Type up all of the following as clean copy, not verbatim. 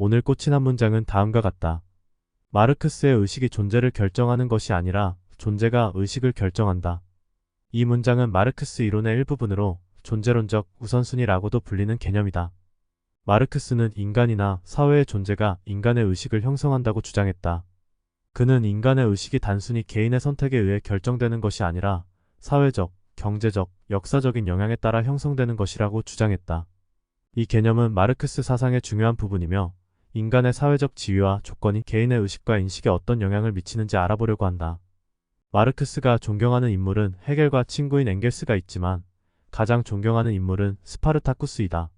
오늘 꽂힌 한 문장은 다음과 같다. 마르크스의 의식이 존재를 결정하는 것이 아니라 존재가 의식을 결정한다. 이 문장은 마르크스 이론의 일부분으로 존재론적 우선순위라고도 불리는 개념이다. 마르크스는 인간이나 사회의 존재가 인간의 의식을 형성한다고 주장했다. 그는 인간의 의식이 단순히 개인의 선택에 의해 결정되는 것이 아니라 사회적, 경제적, 역사적인 영향에 따라 형성되는 것이라고 주장했다. 이 개념은 마르크스 사상의 중요한 부분이며 인간의 사회적 지위와 조건이 개인의 의식과 인식에 어떤 영향을 미치는지 알아보려고 한다. 마르크스가 존경하는 인물은 헤겔과 친구인 엥겔스가 있지만 가장 존경하는 인물은 스파르타쿠스이다.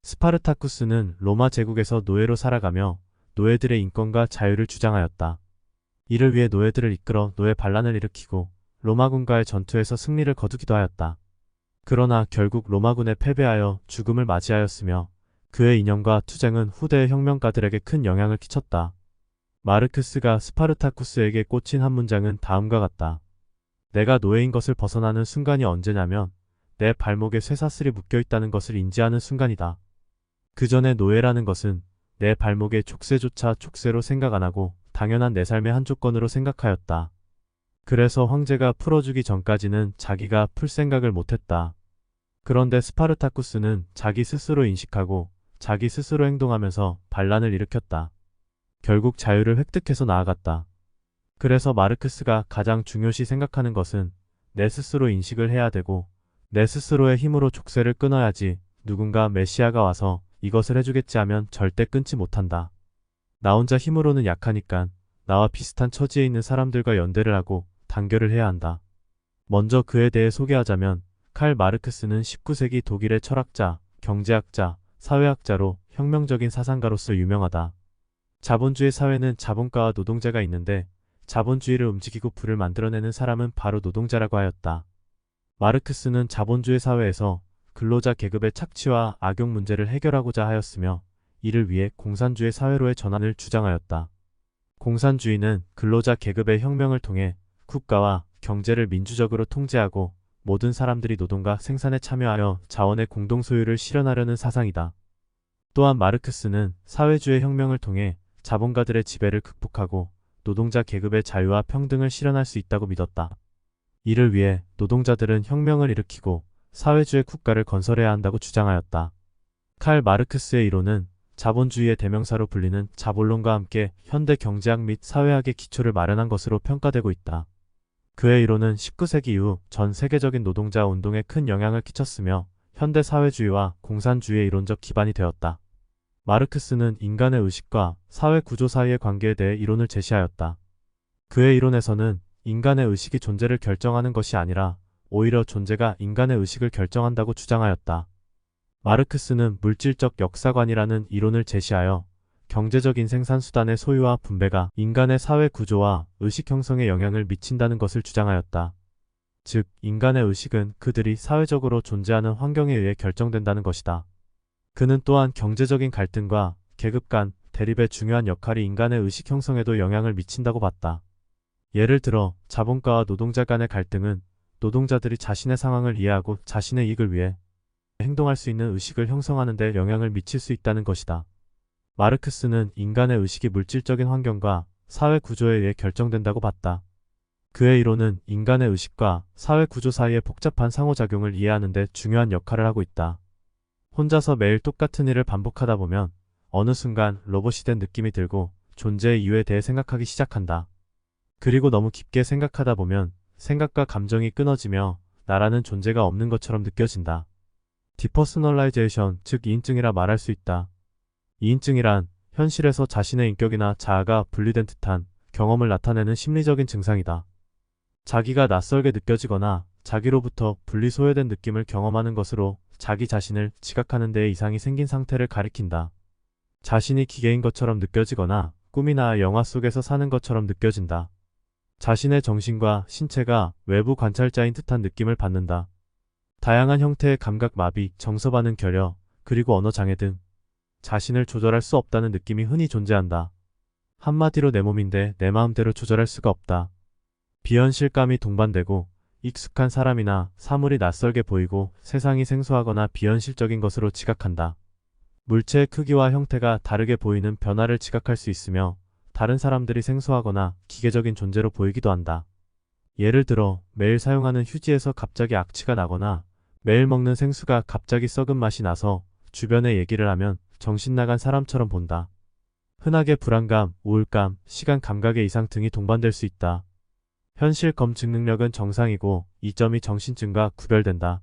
스파르타쿠스는 로마 제국에서 노예로 살아가며 노예들의 인권과 자유를 주장하였다. 이를 위해 노예들을 이끌어 노예 반란을 일으키고 로마군과의 전투에서 승리를 거두기도 하였다. 그러나 결국 로마군에 패배하여 죽음을 맞이하였으며 그의 이념과 투쟁은 후대의 혁명가들에게 큰 영향을 끼쳤다. 마르크스가 스파르타쿠스에게 꽂힌 한 문장은 다음과 같다. 내가 노예인 것을 벗어나는 순간이 언제냐면 내 발목에 쇠사슬이 묶여있다는 것을 인지하는 순간이다. 그 전에 노예라는 것은 내 발목의 족쇄조차 족쇄로 생각 안 하고 당연한 내 삶의 한 조건으로 생각하였다. 그래서 황제가 풀어주기 전까지는 자기가 풀 생각을 못했다. 그런데 스파르타쿠스는 자기 스스로 인식하고 자기 스스로 행동하면서 반란을 일으켰다. 결국 자유를 획득해서 나아갔다. 그래서 마르크스가 가장 중요시 생각하는 것은 내 스스로 인식을 해야 되고 내 스스로의 힘으로 족쇄를 끊어야지 누군가 메시아가 와서 이것을 해주겠지 하면 절대 끊지 못한다. 나 혼자 힘으로는 약하니까 나와 비슷한 처지에 있는 사람들과 연대를 하고 단결을 해야 한다. 먼저 그에 대해 소개하자면 칼 마르크스는 19세기 독일의 철학자, 경제학자, 사회학자로 혁명적인 사상가로서 유명하다. 자본주의 사회는 자본가와 노동자가 있는데 자본주의를 움직이고 부를 만들어내는 사람은 바로 노동자라고 하였다. 마르크스는 자본주의 사회에서 근로자 계급의 착취와 악용 문제를 해결하고자 하였으며 이를 위해 공산주의 사회로의 전환을 주장하였다. 공산주의는 근로자 계급의 혁명을 통해 국가와 경제를 민주적으로 통제하고 모든 사람들이 노동과 생산에 참여하여 자원의 공동소유를 실현하려는 사상이다. 또한 마르크스는 사회주의 혁명을 통해 자본가들의 지배를 극복하고 노동자 계급의 자유와 평등을 실현할 수 있다고 믿었다. 이를 위해 노동자들은 혁명을 일으키고 사회주의 국가를 건설해야 한다고 주장하였다. 칼 마르크스의 이론은 자본주의의 대명사로 불리는 자본론과 함께 현대 경제학 및 사회학의 기초를 마련한 것으로 평가되고 있다. 그의 이론은 19세기 이후 전 세계적인 노동자 운동에 큰 영향을 끼쳤으며 현대 사회주의와 공산주의의 이론적 기반이 되었다. 마르크스는 인간의 의식과 사회 구조 사이의 관계에 대해 이론을 제시하였다. 그의 이론에서는 인간의 의식이 존재를 결정하는 것이 아니라 오히려 존재가 인간의 의식을 결정한다고 주장하였다. 마르크스는 물질적 역사관이라는 이론을 제시하여 경제적인 생산수단의 소유와 분배가 인간의 사회 구조와 의식 형성에 영향을 미친다는 것을 주장하였다. 즉, 인간의 의식은 그들이 사회적으로 존재하는 환경에 의해 결정된다는 것이다. 그는 또한 경제적인 갈등과 계급 간 대립의 중요한 역할이 인간의 의식 형성에도 영향을 미친다고 봤다. 예를 들어 자본가와 노동자 간의 갈등은 노동자들이 자신의 상황을 이해하고 자신의 이익을 위해 행동할 수 있는 의식을 형성하는 데 영향을 미칠 수 있다는 것이다. 마르크스는 인간의 의식이 물질적인 환경과 사회 구조에 의해 결정된다고 봤다. 그의 이론은 인간의 의식과 사회 구조 사이의 복잡한 상호작용을 이해하는 데 중요한 역할을 하고 있다. 혼자서 매일 똑같은 일을 반복하다 보면 어느 순간 로봇이 된 느낌이 들고 존재의 이유에 대해 생각하기 시작한다. 그리고 너무 깊게 생각하다 보면 생각과 감정이 끊어지며 나라는 존재가 없는 것처럼 느껴진다. 디퍼스널라이제이션, 즉 이인증이라 말할 수 있다. 이인증이란 현실에서 자신의 인격이나 자아가 분리된 듯한 경험을 나타내는 심리적인 증상이다. 자기가 낯설게 느껴지거나 자기로부터 분리 소외된 느낌을 경험하는 것으로 자기 자신을 지각하는 데에 이상이 생긴 상태를 가리킨다. 자신이 기계인 것처럼 느껴지거나 꿈이나 영화 속에서 사는 것처럼 느껴진다. 자신의 정신과 신체가 외부 관찰자인 듯한 느낌을 받는다. 다양한 형태의 감각 마비, 정서 반응 결여, 그리고 언어 장애 등 자신을 조절할 수 없다는 느낌이 흔히 존재한다. 한마디로 내 몸인데 내 마음대로 조절할 수가 없다. 비현실감이 동반되고 익숙한 사람이나 사물이 낯설게 보이고 세상이 생소하거나 비현실적인 것으로 지각한다. 물체의 크기와 형태가 다르게 보이는 변화를 지각할 수 있으며 다른 사람들이 생소하거나 기계적인 존재로 보이기도 한다. 예를 들어 매일 사용하는 휴지에서 갑자기 악취가 나거나 매일 먹는 생수가 갑자기 썩은 맛이 나서 주변에 얘기를 하면 정신 나간 사람처럼 본다. 흔하게 불안감, 우울감, 시간 감각의 이상 등이 동반될 수 있다. 현실검 증능력은 정상이고 이 점이 정신증과 구별된다.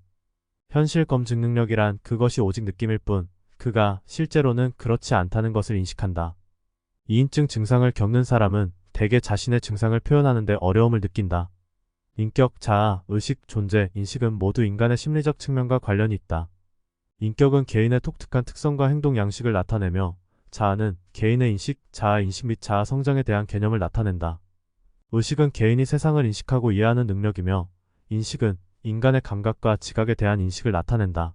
현실검 증능력이란 그것이 오직 느낌일 뿐 그가 실제로는 그렇지 않다는 것을 인식한다. 2인증 증상을 겪는 사람은 대개 자신의 증상을 표현하는 데 어려움을 느낀다. 인격, 자아, 의식, 존재, 인식은 모두 인간의 심리적 측면과 관련이 있다. 인격은 개인의 독특한 특성과 행동 양식을 나타내며 자아는 개인의 인식, 자아 인식 및 자아 성장에 대한 개념을 나타낸다. 의식은 개인이 세상을 인식하고 이해하는 능력이며 인식은 인간의 감각과 지각에 대한 인식을 나타낸다.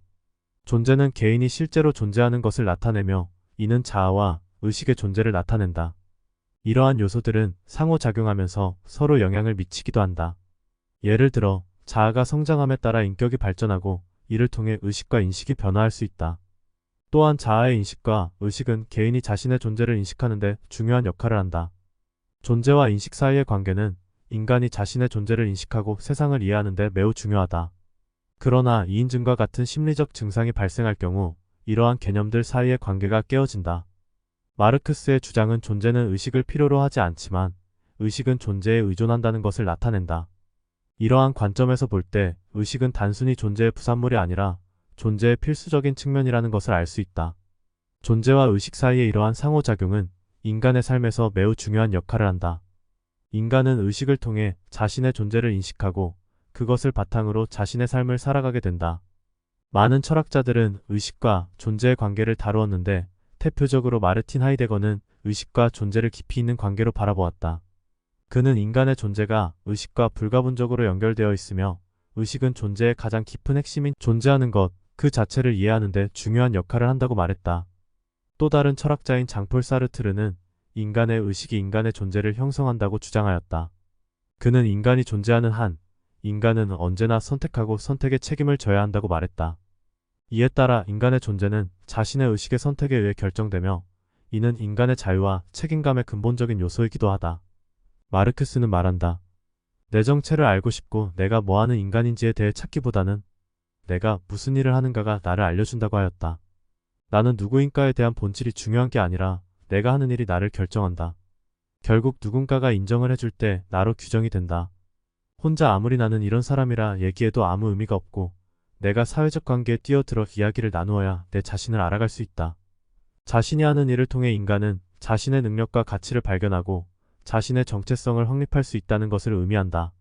존재는 개인이 실제로 존재하는 것을 나타내며 이는 자아와 의식의 존재를 나타낸다. 이러한 요소들은 상호작용하면서 서로 영향을 미치기도 한다. 예를 들어 자아가 성장함에 따라 인격이 발전하고 이를 통해 의식과 인식이 변화할 수 있다. 또한 자아의 인식과 의식은 개인이 자신의 존재를 인식하는 데 중요한 역할을 한다. 존재와 인식 사이의 관계는 인간이 자신의 존재를 인식하고 세상을 이해하는 데 매우 중요하다. 그러나 2인증과 같은 심리적 증상이 발생할 경우 이러한 개념들 사이의 관계가 깨어진다. 마르크스의 주장은 존재는 의식을 필요로 하지 않지만 의식은 존재에 의존한다는 것을 나타낸다. 이러한 관점에서 볼 때 의식은 단순히 존재의 부산물이 아니라 존재의 필수적인 측면이라는 것을 알 수 있다. 존재와 의식 사이의 이러한 상호작용은 인간의 삶에서 매우 중요한 역할을 한다. 인간은 의식을 통해 자신의 존재를 인식하고 그것을 바탕으로 자신의 삶을 살아가게 된다. 많은 철학자들은 의식과 존재의 관계를 다루었는데 대표적으로 마르틴 하이데거는 의식과 존재를 깊이 있는 관계로 바라보았다. 그는 인간의 존재가 의식과 불가분적으로 연결되어 있으며 의식은 존재의 가장 깊은 핵심인 존재하는 것 그 자체를 이해하는 데 중요한 역할을 한다고 말했다. 또 다른 철학자인 장폴 사르트르는 인간의 의식이 인간의 존재를 형성한다고 주장하였다. 그는 인간이 존재하는 한 인간은 언제나 선택하고 선택의 책임을 져야 한다고 말했다. 이에 따라 인간의 존재는 자신의 의식의 선택에 의해 결정되며 이는 인간의 자유와 책임감의 근본적인 요소이기도 하다. 마르크스는 말한다. 내 정체를 알고 싶고 내가 뭐하는 인간인지에 대해 찾기보다는 내가 무슨 일을 하는가가 나를 알려준다고 하였다. 나는 누구인가에 대한 본질이 중요한 게 아니라 내가 하는 일이 나를 결정한다. 결국 누군가가 인정을 해줄 때 나로 규정이 된다. 혼자 아무리 나는 이런 사람이라 얘기해도 아무 의미가 없고 내가 사회적 관계에 뛰어들어 이야기를 나누어야 내 자신을 알아갈 수 있다. 자신이 하는 일을 통해 인간은 자신의 능력과 가치를 발견하고 자신의 정체성을 확립할 수 있다는 것을 의미한다.